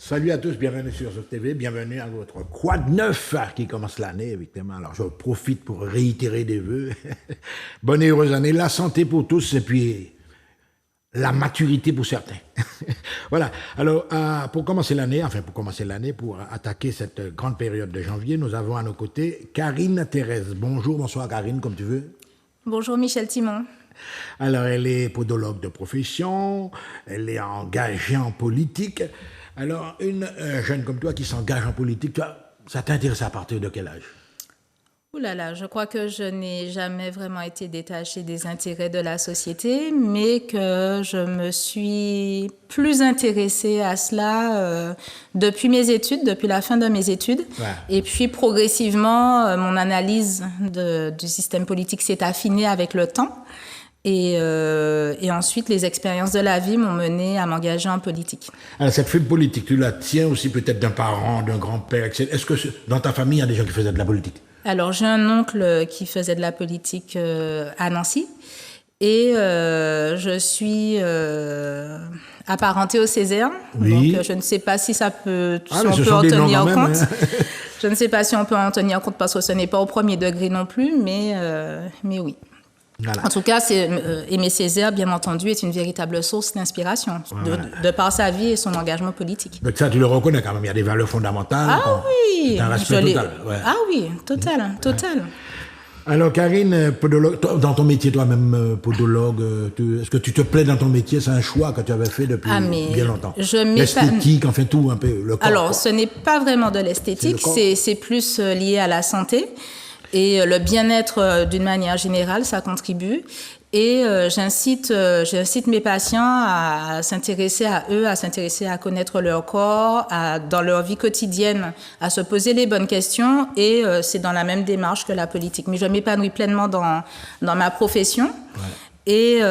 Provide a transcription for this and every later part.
Salut à tous, bienvenue sur Zouk TV, bienvenue à votre Quad 9 qui commence l'année, évidemment. Alors, je profite pour réitérer des vœux. Bonne et heureuse année, la santé pour tous et puis la maturité pour certains. Voilà. Alors, pour commencer l'année, pour attaquer cette grande période de janvier, nous avons à nos côtés Karine Thérèse. Bonjour, bonsoir Karine, comme tu veux. Bonjour Michel Timon. Alors, elle est podologue de profession, elle est engagée en politique. Alors, une jeune comme toi qui s'engage en politique, toi, ça t'intéresse à partir de quel âge? Ouh là là, je crois que je n'ai jamais vraiment été détachée des intérêts de la société, mais que je me suis plus intéressée à cela depuis mes études, depuis la fin de mes études. Ouais. Et puis progressivement, mon analyse du système politique s'est affinée avec le temps. Et ensuite, les expériences de la vie m'ont mené à m'engager en politique. Alors, cette fibre politique, tu la tiens aussi peut-être d'un parent, d'un grand-père, etc. Est-ce que dans ta famille, il y a des gens qui faisaient de la politique? Alors, j'ai un oncle qui faisait de la politique à Nancy. Et je suis apparentée au Césaire. Oui. Donc, je ne sais pas si ça peut, si on peut en tenir compte. Hein. Je ne sais pas si on peut en tenir compte parce que ce n'est pas au premier degré non plus, mais oui. Voilà. En tout cas, Aimé Césaire, bien entendu, est une véritable source d'inspiration de par sa vie et son engagement politique. Donc ça, tu le reconnais quand même, il y a des valeurs fondamentales. Ah oui, c'est un respect total. Ouais. Ah oui, total. Alors Karine, podologue, dans ton métier toi-même, podologue, est-ce que tu te plais dans ton métier? C'est un choix que tu avais fait depuis bien longtemps. L'esthétique, enfin tout un peu, le corps. Alors, ce n'est pas vraiment de l'esthétique, c'est plus lié à la santé. Et le bien-être, d'une manière générale, ça contribue. Et j'incite mes patients à s'intéresser à eux, à s'intéresser à connaître leur corps, dans leur vie quotidienne, à se poser les bonnes questions. Et c'est dans la même démarche que la politique. Mais je m'épanouis pleinement dans ma profession. Ouais.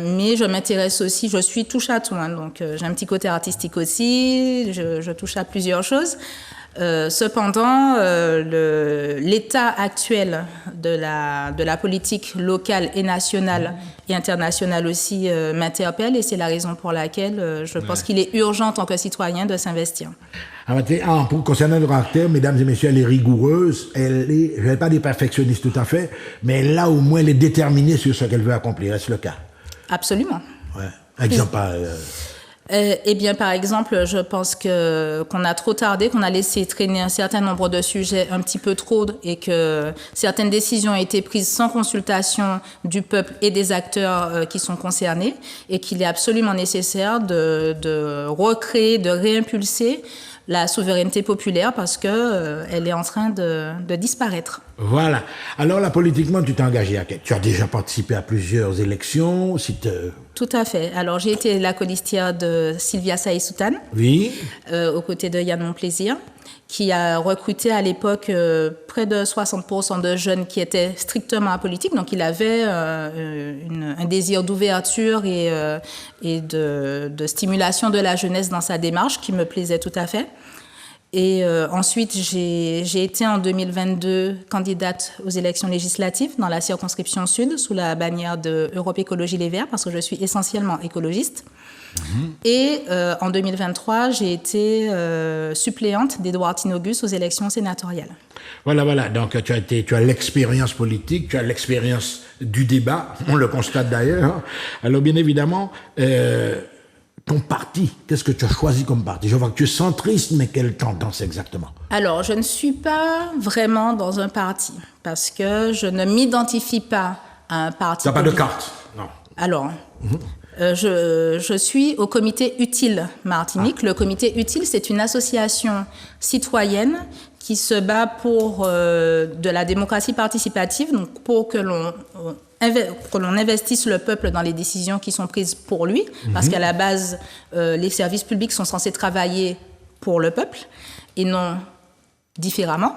Mais je m'intéresse aussi, je suis touche à tout. Hein, donc j'ai un petit côté artistique aussi, je touche à plusieurs choses. Cependant, l'état actuel de la politique locale et nationale et internationale aussi m'interpelle et c'est la raison pour laquelle je pense qu'il est urgent en tant que citoyen de s'investir. Pour concernant le caractère, mesdames et messieurs, elle est rigoureuse, je ne vais pas dire perfectionniste tout à fait, mais là au moins elle est déterminée sur ce qu'elle veut accomplir. Est-ce le cas? Absolument. Ouais. Exemple. Eh bien, par exemple, je pense qu'on a trop tardé, qu'on a laissé traîner un certain nombre de sujets un petit peu trop et que certaines décisions ont été prises sans consultation du peuple et des acteurs qui sont concernés et qu'il est absolument nécessaire de recréer, de réimpulser la souveraineté populaire parce que elle est en train de disparaître. Voilà. Alors là, politiquement, tu t'es engagé à quel? Tu as déjà participé à plusieurs élections. Tout à fait. Alors, j'ai été la colistière de Sylvia Saï-Soutane. Oui. Aux côtés de Yann Monplaisir, qui a recruté à l'époque près de 60% de jeunes qui étaient strictement apolitiques. Donc, il avait un désir d'ouverture et de stimulation de la jeunesse dans sa démarche qui me plaisait tout à fait. Et ensuite, j'ai été en 2022 candidate aux élections législatives dans la circonscription sud sous la bannière de Europe Écologie Les Verts parce que je suis essentiellement écologiste. Et en 2023, j'ai été suppléante d'Edouard Tinogus aux élections sénatoriales. Voilà. Donc, tu as l'expérience politique, tu as l'expérience du débat, on le constate d'ailleurs. Alors, bien évidemment, ton parti, qu'est-ce que tu as choisi comme parti? Je vois que tu es centriste, mais quelle tendance exactement? Alors, je ne suis pas vraiment dans un parti parce que je ne m'identifie pas à un parti. Tu n'as pas de carte? Non. Alors... Je suis au comité Utile Martinique. Le comité Utile, c'est une association citoyenne qui se bat pour de la démocratie participative, donc pour que l'on investisse le peuple dans les décisions qui sont prises pour lui, parce qu'à la base, les services publics sont censés travailler pour le peuple et non différemment.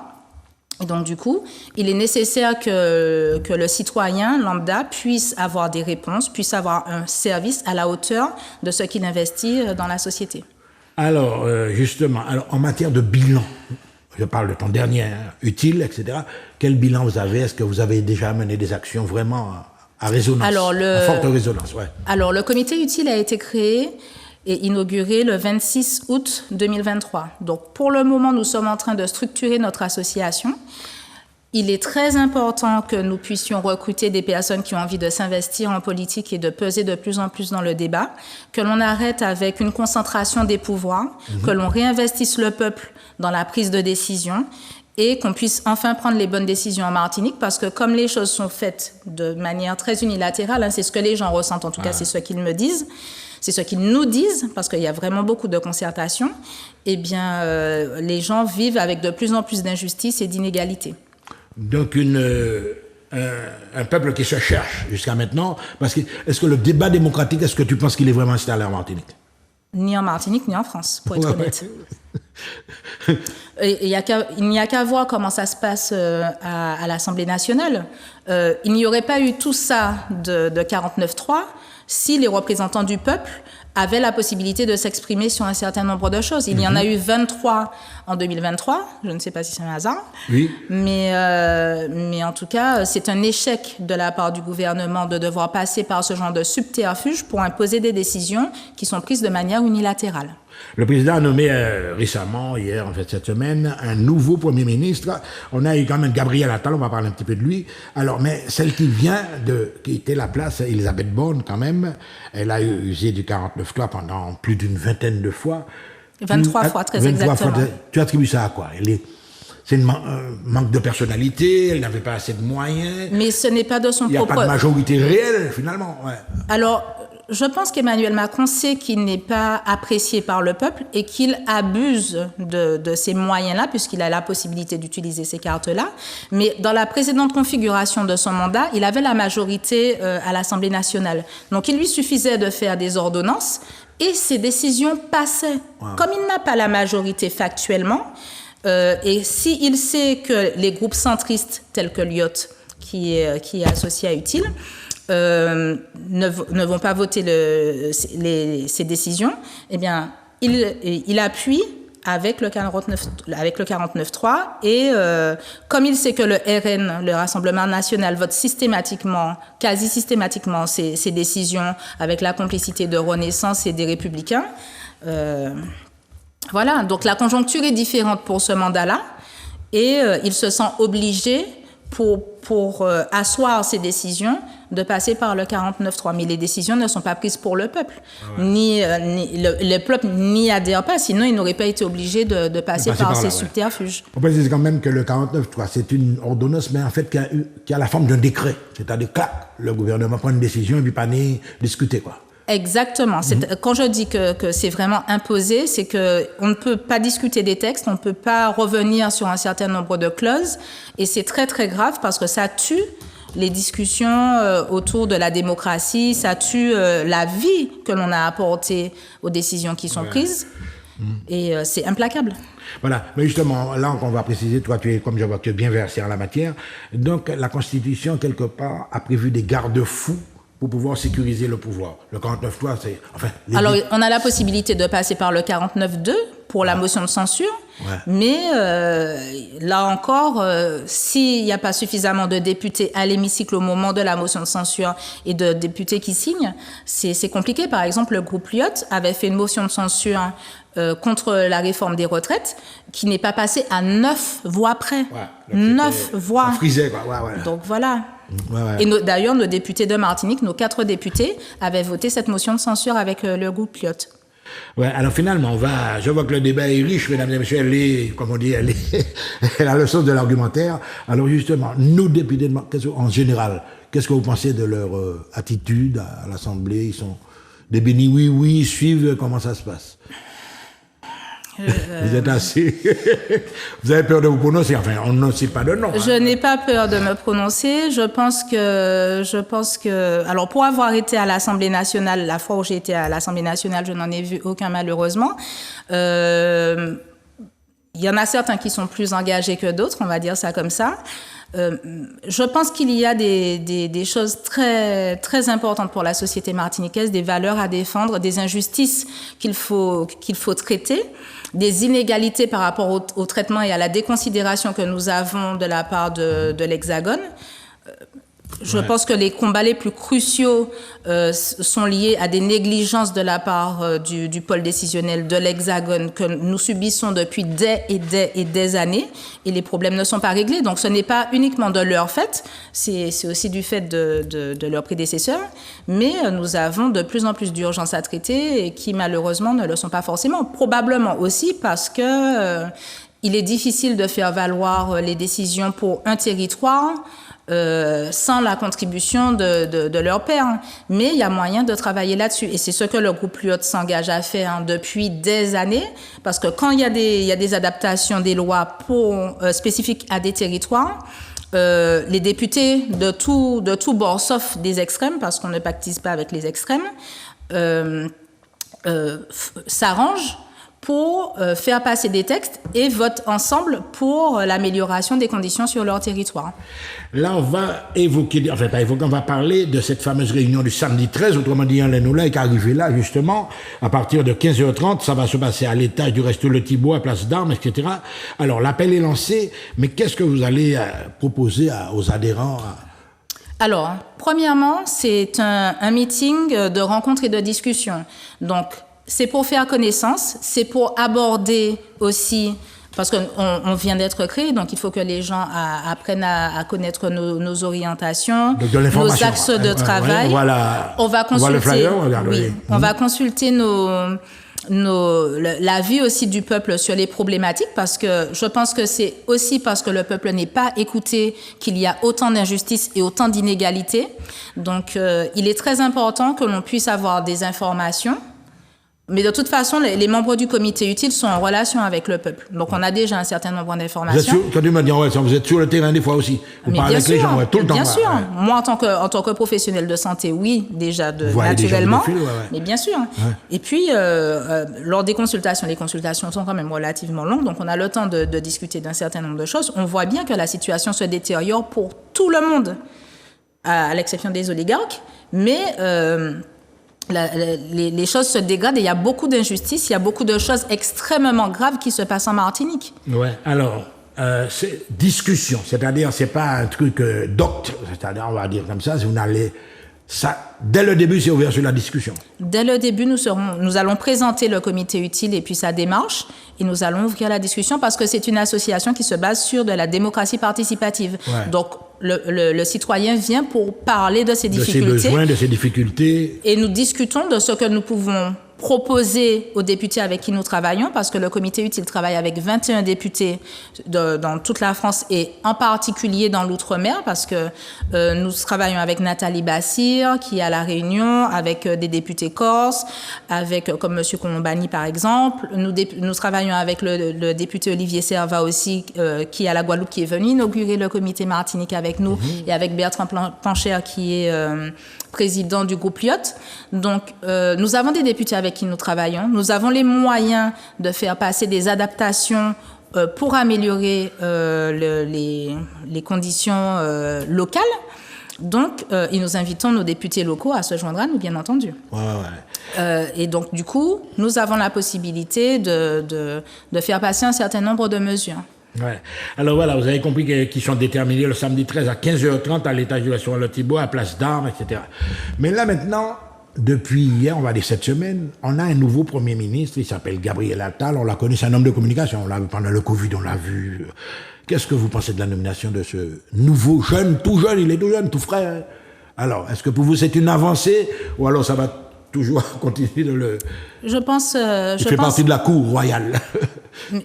Et donc, du coup, il est nécessaire que le citoyen lambda puisse avoir des réponses, puisse avoir un service à la hauteur de ce qu'il investit dans la société. Alors, justement, en matière de bilan, je parle de ton dernier Utile, etc. Quel bilan vous avez? Est-ce que vous avez déjà mené des actions vraiment à résonance, à forte résonance? Ouais. Alors, le comité Utile a été créé et inauguré le 26 août 2023. Donc, pour le moment, nous sommes en train de structurer notre association. Il est très important que nous puissions recruter des personnes qui ont envie de s'investir en politique et de peser de plus en plus dans le débat, que l'on arrête avec une concentration des pouvoirs, que l'on réinvestisse le peuple dans la prise de décision et qu'on puisse enfin prendre les bonnes décisions en Martinique, parce que comme les choses sont faites de manière très unilatérale, hein, c'est ce que les gens ressentent, en tout cas c'est ce qu'ils me disent, c'est ce qu'ils nous disent, parce qu'il y a vraiment beaucoup de concertation, eh bien les gens vivent avec de plus en plus d'injustice et d'inégalité. Donc un peuple qui se cherche jusqu'à maintenant, parce que est-ce que le débat démocratique, est-ce que tu penses qu'il est vraiment installé en Martinique? Ni en Martinique, ni en France, pour être honnête. Il n'y a qu'à voir comment ça se passe à l'Assemblée nationale. Il n'y aurait pas eu tout ça de 49.3 si les représentants du peuple avaient la possibilité de s'exprimer sur un certain nombre de choses. Il y en a eu 23 en 2023, je ne sais pas si c'est un hasard, oui. mais en tout cas, c'est un échec de la part du gouvernement de devoir passer par ce genre de subterfuge pour imposer des décisions qui sont prises de manière unilatérale. Le président a nommé récemment, hier, en fait, cette semaine, un nouveau Premier ministre. On a eu quand même Gabriel Attal, on va parler un petit peu de lui. Alors, mais celle qui vient de quitter la place, Elisabeth Borne, quand même, elle a usé du 49.3 pendant plus d'une vingtaine de fois. 23 fois, très 23 exactement. Fois, tu attribues ça à quoi? C'est un manque de personnalité, elle n'avait pas assez de moyens. Mais ce n'est pas de son propre... Il n'y a pas de majorité réelle, finalement. Ouais. Alors, je pense qu'Emmanuel Macron sait qu'il n'est pas apprécié par le peuple et qu'il abuse de ces moyens-là, puisqu'il a la possibilité d'utiliser ces cartes-là. Mais dans la précédente configuration de son mandat, il avait la majorité à l'Assemblée nationale. Donc, il lui suffisait de faire des ordonnances et ces décisions passaient. Wow. Comme il n'a pas la majorité factuellement, et s'il sait que les groupes centristes, tels que Lyot, qui est associé à Utile, ne vont pas voter ces décisions, eh bien, il appuie avec le 49.3 et comme il sait que le RN, le Rassemblement national, vote quasi systématiquement ces décisions avec la complicité de Renaissance et des Républicains, voilà, donc la conjoncture est différente pour ce mandat-là et il se sent obligé pour asseoir ces décisions, de passer par le 49.3. Mais les décisions ne sont pas prises pour le peuple. Ah ouais. Le peuple n'y adhère pas, sinon il n'aurait pas été obligé de passer par ces subterfuges. On peut dire quand même que le 49.3, c'est une ordonnance, mais en fait qui a la forme d'un décret. C'est-à-dire, clac, le gouvernement prend une décision et puis pas discuter, quoi. Exactement. Quand je dis que c'est vraiment imposé, c'est qu'on ne peut pas discuter des textes, on ne peut pas revenir sur un certain nombre de clauses, et c'est très très grave parce que ça tue les discussions autour de la démocratie, ça tue la vie que l'on a apportée aux décisions qui sont prises, et c'est implacable. Voilà, mais justement, là on va préciser, toi tu es, comme je vois, tu es bien versé en la matière, donc la Constitution quelque part a prévu des garde-fous pour pouvoir sécuriser le pouvoir. Le 49.3, c'est... Enfin, alors, on a la possibilité de passer par le 49.2 pour la motion de censure, mais là encore, s'il n'y a pas suffisamment de députés à l'hémicycle au moment de la motion de censure et de députés qui signent, c'est compliqué. Par exemple, le groupe Lyot avait fait une motion de censure contre la réforme des retraites qui n'est pas passée à 9 voix près. 9 voix. Ça frisait, quoi. Donc voilà. Et d'ailleurs, nos députés de Martinique, nos 4 députés, avaient voté cette motion de censure avec le groupe Lyot. Ouais, alors finalement, je vois que le débat est riche, mesdames et messieurs, elle a le sens de l'argumentaire. Alors justement, nos députés, en général, qu'est-ce que vous pensez de leur attitude à l'Assemblée? Ils sont des bénis oui, ils suivent, comment ça se passe? Vous êtes assez... Vous avez peur de vous prononcer? Enfin, on ne cite pas de nom. Je n'ai pas peur de me prononcer. Je pense que... Alors, pour avoir été à l'Assemblée nationale, la fois où j'ai été à l'Assemblée nationale, je n'en ai vu aucun malheureusement. Il y en a certains qui sont plus engagés que d'autres, on va dire ça comme ça. Je pense qu'il y a des choses très, très importantes pour la société martiniquaise, des valeurs à défendre, des injustices qu'il faut traiter, des inégalités par rapport au traitement et à la déconsidération que nous avons de la part de l'Hexagone. Je pense que les combats les plus cruciaux sont liés à des négligences de la part du pôle décisionnel de l'Hexagone que nous subissons depuis des années, et les problèmes ne sont pas réglés. Donc ce n'est pas uniquement de leur fait, c'est aussi du fait de leurs prédécesseurs, mais nous avons de plus en plus d'urgences à traiter et qui malheureusement ne le sont pas forcément. Probablement aussi parce que il est difficile de faire valoir les décisions pour un territoire sans la contribution de leurs pairs. Mais il y a moyen de travailler là-dessus. Et c'est ce que le groupe Pluot s'engage à faire depuis des années. Parce que quand il y a des adaptations des lois spécifiques à des territoires, les députés de tout bord, sauf des extrêmes, parce qu'on ne pactise pas avec les extrêmes, s'arrangent pour faire passer des textes et votent ensemble pour l'amélioration des conditions sur leur territoire. Là, on va évoquer, enfin pas évoquer, on va parler de cette fameuse réunion du samedi 13, autrement dit, on est arrivé là, justement, à partir de 15h30, ça va se passer à l'étage du Resto Le Thibault, à Place d'Armes, etc. Alors, l'appel est lancé, mais qu'est-ce que vous allez proposer aux adhérents Alors, premièrement, c'est un meeting de rencontres et de discussions. Donc, c'est pour faire connaissance, c'est pour aborder aussi, parce qu'on vient d'être créé, donc il faut que les gens apprennent à connaître nos orientations, nos axes de travail. On va consulter, on va consulter la vue aussi du peuple sur les problématiques, parce que je pense que c'est aussi parce que le peuple n'est pas écouté qu'il y a autant d'injustices et autant d'inégalités. Donc, il est très important que l'on puisse avoir des informations. Mais de toute façon, les membres du comité utile sont en relation avec le peuple. Donc, on a déjà un certain nombre d'informations. Quand tu m'as dit en relation, vous êtes sur le terrain des fois aussi. Vous parlez avec les gens tout le temps. Bien sûr. Ouais. Moi, en tant que professionnel de santé, oui, déjà naturellement. Mais bien sûr. Ouais. Et puis, lors des consultations, les consultations sont quand même relativement longues. Donc, on a le temps de discuter d'un certain nombre de choses. On voit bien que la situation se détériore pour tout le monde, à l'exception des oligarques. Mais les choses se dégradent et il y a beaucoup d'injustices, il y a beaucoup de choses extrêmement graves qui se passent en Martinique. Ouais, alors, c'est discussion, c'est-à-dire, c'est pas un truc docte, c'est-à-dire, on va dire comme ça, si vous n'allez. Ça, dès le début, c'est ouvert sur la discussion. Dès le début, nous allons présenter le comité utile et puis sa démarche, et nous allons ouvrir la discussion parce que c'est une association qui se base sur de la démocratie participative. Ouais. Donc, le citoyen vient pour parler de ses difficultés. De ses besoins, de ses difficultés. Et nous discutons de ce que nous pouvons proposer aux députés avec qui nous travaillons, parce que le comité utile travaille avec 21 députés dans toute la France et en particulier dans l'outre-mer, parce que nous travaillons avec Nathalie Bassir, qui est à La Réunion, avec des députés corses, avec comme M. Colombani par exemple. Nous travaillons avec le député Olivier Serva aussi, qui est à la Guadeloupe, qui est venu inaugurer le comité Martinique avec nous, et avec Bertrand Pancher, qui est président du groupe Pluot. Donc, nous avons des députés avec qui nous travaillons. Nous avons les moyens de faire passer des adaptations pour améliorer les conditions locales. Donc, et nous invitons nos députés locaux à se joindre à nous, bien entendu. Et donc, du coup, nous avons la possibilité de faire passer un certain nombre de mesures. Ouais. Alors voilà, vous avez compris qu'ils sont déterminés le samedi 13 à 15h30 à l'étage du restaurant Le Thibault, à Place d'Armes, etc. Mais là maintenant, depuis hier, on va dire cette semaine, on a un nouveau Premier ministre, il s'appelle Gabriel Attal, on l'a connu, c'est un homme de communication, on l'a vu pendant le Covid, on l'a vu. Qu'est-ce que vous pensez de la nomination de ce nouveau jeune, il est tout jeune, tout frais, hein? Alors, est-ce que pour vous c'est une avancée, ou alors ça va toujours continuer de le... Je pense... il fait partie de la cour royale.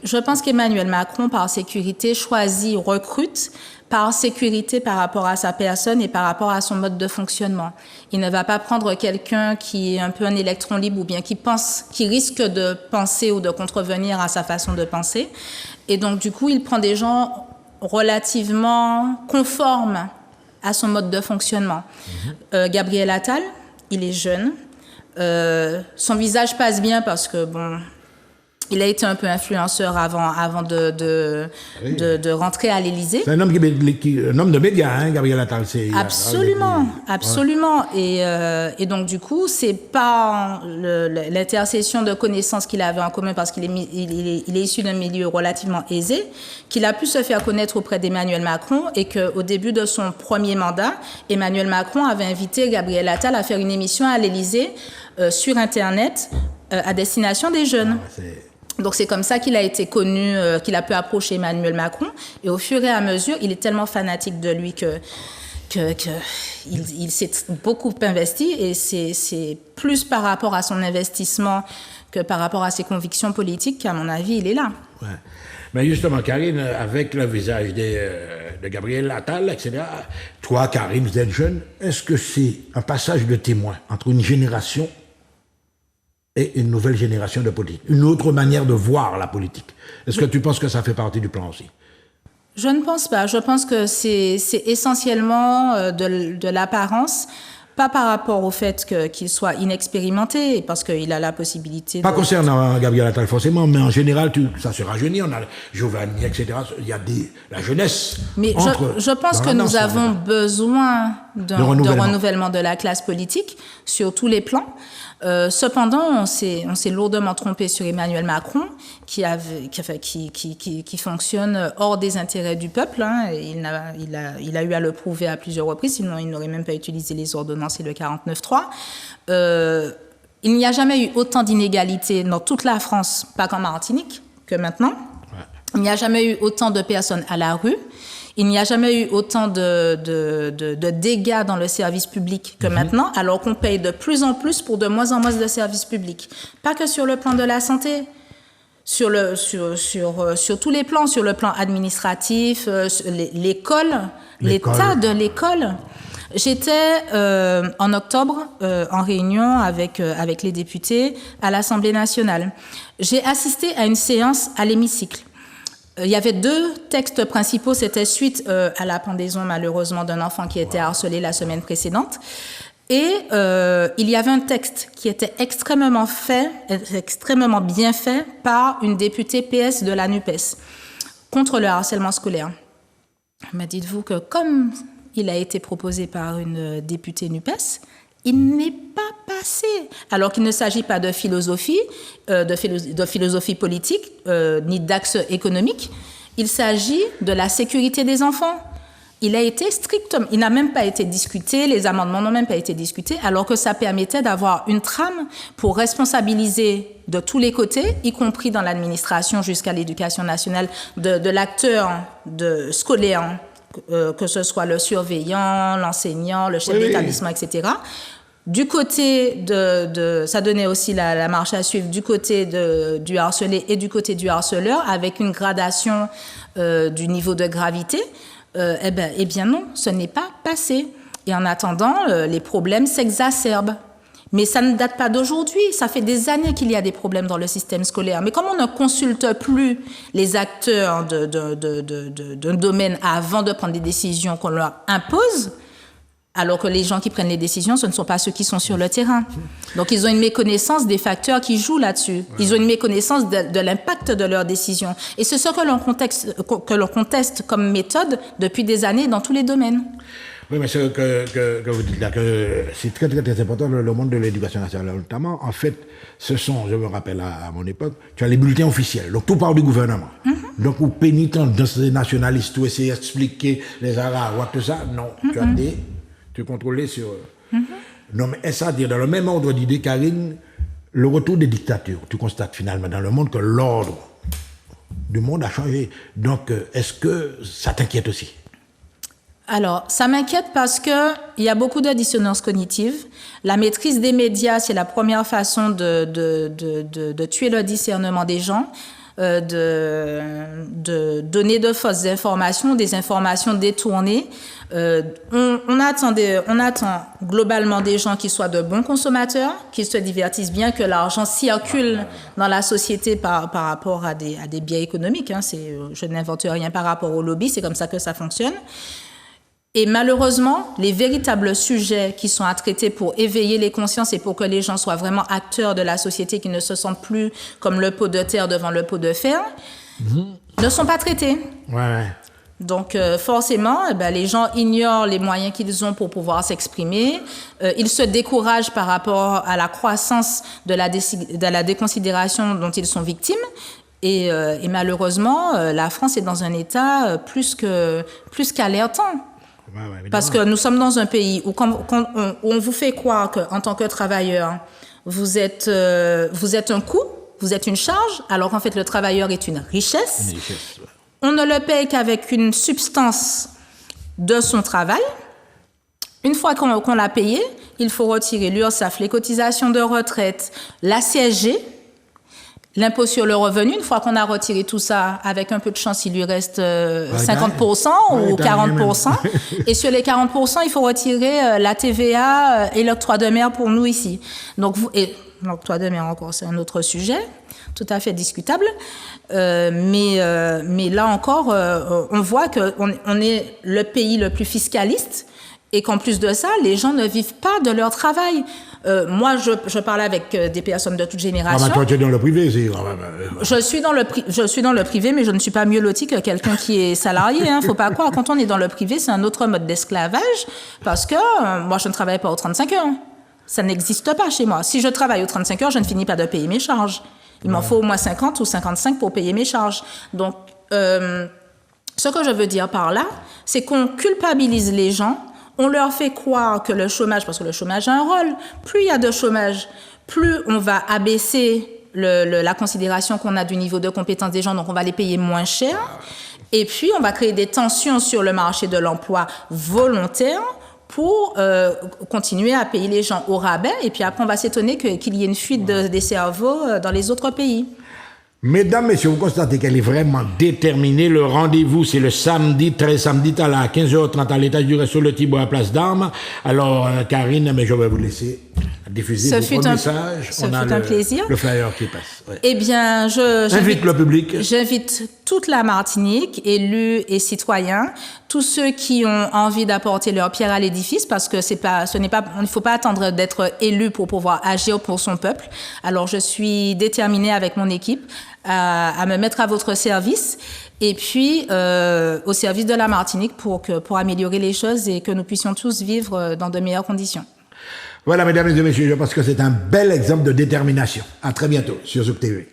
Je pense qu'Emmanuel Macron, par sécurité, recrute par sécurité par rapport à sa personne et par rapport à son mode de fonctionnement. Il ne va pas prendre quelqu'un qui est un peu un électron libre ou bien qui risque de penser ou de contrevenir à sa façon de penser. Et donc, du coup, il prend des gens relativement conformes à son mode de fonctionnement. Gabriel Attal, il est jeune. Son visage passe bien parce que, bon... Il a été un peu influenceur avant de rentrer à l'Élysée. C'est un homme un homme de médias, hein, Gabriel Attal. Absolument. Et donc, du coup, c'est pas l'intercession de connaissances qu'il avait en commun parce qu'il est issu d'un milieu relativement aisé, qu'il a pu se faire connaître auprès d'Emmanuel Macron et qu'au début de son premier mandat, Emmanuel Macron avait invité Gabriel Attal à faire une émission à l'Élysée sur Internet à destination des jeunes. Donc c'est comme ça qu'il a été connu, qu'il a pu approcher Emmanuel Macron. Et au fur et à mesure, il est tellement fanatique de lui il s'est beaucoup investi. Et c'est plus par rapport à son investissement que par rapport à ses convictions politiques qu'à mon avis, il est là. Ouais. Mais justement, Karine, avec le visage de Gabriel Attal, etc., toi, Karine, vous êtes jeune, est-ce que c'est un passage de témoin entre une génération et une nouvelle génération de politique, une autre manière de voir la politique? Est-ce que tu penses que ça fait partie du plan aussi? Je ne pense pas. Je pense que c'est essentiellement de l'apparence, pas par rapport au fait qu'il soit inexpérimenté, parce qu'il a la possibilité... Pas concernant Gabriel Attal forcément, mais en général, ça se rajeunit, on a Giovanni, etc. Il y a la jeunesse. Mais je pense que nous avons besoin de renouvellement de la classe politique sur tous les plans. Cependant, on s'est lourdement trompé sur Emmanuel Macron, qui fonctionne hors des intérêts du peuple. Hein. Il a eu à le prouver à plusieurs reprises, sinon il n'aurait même pas utilisé les ordonnances et le 49.3. Il n'y a jamais eu autant d'inégalités dans toute la France, pas qu'en Martinique, que maintenant. Ouais. Il n'y a jamais eu autant de personnes à la rue. Il n'y a jamais eu autant de dégâts dans le service public que maintenant, alors qu'on paye de plus en plus pour de moins en moins de services publics. Pas que sur le plan de la santé, sur tous les plans, sur le plan administratif, l'école, l'état de l'école. J'étais en octobre en réunion avec les députés à l'Assemblée nationale. J'ai assisté à une séance à l'hémicycle. Il y avait 2 textes principaux, c'était suite à la pendaison malheureusement d'un enfant qui était harcelé la semaine précédente. Et il y avait un texte qui était extrêmement bien fait par une députée PS de la NUPES contre le harcèlement scolaire. Mais dites-vous que comme il a été proposé par une députée NUPES, il n'est pas passé, alors qu'il ne s'agit pas de philosophie, de philosophie politique, ni d'axe économique. Il s'agit de la sécurité des enfants. Il a été strictement, il n'a même pas été discuté, les amendements n'ont même pas été discutés, alors que ça permettait d'avoir une trame pour responsabiliser de tous les côtés, y compris dans l'administration jusqu'à l'éducation nationale, de l'acteur scolaire, que ce soit le surveillant, l'enseignant, le chef d'établissement, etc. Du côté ça donnait aussi la marche à suivre du côté du harcelé et du côté du harceleur, avec une gradation du niveau de gravité. Eh bien non, ce n'est pas passé. Et en attendant, les problèmes s'exacerbent. Mais ça ne date pas d'aujourd'hui, ça fait des années qu'il y a des problèmes dans le système scolaire. Mais comme on ne consulte plus les acteurs d'un domaine avant de prendre des décisions qu'on leur impose, alors que les gens qui prennent les décisions, ce ne sont pas ceux qui sont sur le terrain. Donc ils ont une méconnaissance des facteurs qui jouent là-dessus. Ils ont une méconnaissance de l'impact de leurs décisions. Et c'est ce que l'on conteste comme méthode depuis des années dans tous les domaines. Oui, mais ce que vous dites là, que c'est très, très, très important, le monde de l'éducation nationale notamment. En fait, je me rappelle à mon époque, tu as les bulletins officiels, donc tout part du gouvernement. Donc, au pénitent de ces nationalistes, tout essayer d'expliquer les Arabes, tout ça, non, tu contrôles sur eux. Non, mais ça, dire dans le même ordre d'idée, Karine, le retour des dictatures, tu constates finalement dans le monde que l'ordre du monde a changé. Donc, est-ce que ça t'inquiète aussi? Alors, ça m'inquiète parce qu'il y a beaucoup de dissonances cognitives. La maîtrise des médias, c'est la première façon de tuer le discernement des gens, de donner de fausses informations, des informations détournées. On attend globalement des gens qui soient de bons consommateurs, qui se divertissent bien, que l'argent circule dans la société par rapport à des biais économiques. Hein. Je n'invente rien par rapport au lobby, c'est comme ça que ça fonctionne. Et malheureusement, les véritables sujets qui sont à traiter pour éveiller les consciences et pour que les gens soient vraiment acteurs de la société, qui ne se sentent plus comme le pot de terre devant le pot de fer, ne sont pas traités. Ouais. Donc forcément, les gens ignorent les moyens qu'ils ont pour pouvoir s'exprimer. Ils se découragent par rapport à la croissance de la déconsidération dont ils sont victimes. Et malheureusement, la France est dans un état plus qu'alertant. Ouais, Parce que nous sommes dans un pays où, quand on vous fait croire qu'en tant que travailleur, vous êtes un coût, vous êtes une charge, alors qu'en fait le travailleur est une richesse. Une richesse, ouais. On ne le paye qu'avec une substance de son travail. Une fois qu'on l'a payé, il faut retirer l'URSSAF, les cotisations de retraite, la CSG, l'impôt sur le revenu. Une fois qu'on a retiré tout ça, avec un peu de chance, il lui reste 50% ou 40%. Et sur les 40%, il faut retirer la TVA et l'octroi de mer pour nous ici. Donc, l'octroi de mer encore, c'est un autre sujet, tout à fait discutable. Mais là encore, on voit qu'on est le pays le plus fiscaliste et qu'en plus de ça, les gens ne vivent pas de leur travail. Moi, je parle avec des personnes de toute génération. Toi, tu es dans le privé, c'est... Je suis dans le privé, mais je ne suis pas mieux lotie que quelqu'un qui est salarié. Faut pas croire. Quand on est dans le privé, c'est un autre mode d'esclavage parce que moi, je ne travaille pas aux 35 heures. Ça n'existe pas chez moi. Si je travaille aux 35 heures, je ne finis pas de payer mes charges. Il m'en faut au moins 50 ou 55 pour payer mes charges. Donc, ce que je veux dire par là, c'est qu'on culpabilise les gens. On leur fait croire que le chômage, parce que le chômage a un rôle, plus il y a de chômage, plus on va abaisser la considération qu'on a du niveau de compétence des gens, donc on va les payer moins cher. Et puis, on va créer des tensions sur le marché de l'emploi volontaire pour continuer à payer les gens au rabais. Et puis après, on va s'étonner qu'il y ait une fuite des cerveaux dans les autres pays. Mesdames, messieurs, vous constatez qu'elle est vraiment déterminée. Le rendez-vous, c'est le samedi, 13 samedi, à 15h30 à l'étage du resto Le Thibaut à Place d'Armes. Alors, Karine, mais je vais vous laisser diffuser votre message. Ce fut un plaisir. Le flyer qui passe. Ouais. Eh bien, j'invite le public. J'invite toute la Martinique, élus et citoyens, tous ceux qui ont envie d'apporter leur pierre à l'édifice, parce que il ne faut pas attendre d'être élu pour pouvoir agir pour son peuple. Alors, je suis déterminée avec mon équipe à me mettre à votre service et puis au service de la Martinique pour améliorer les choses et que nous puissions tous vivre dans de meilleures conditions. Voilà, mesdames et messieurs, je pense que c'est un bel exemple de détermination. À très bientôt sur Zouk TV.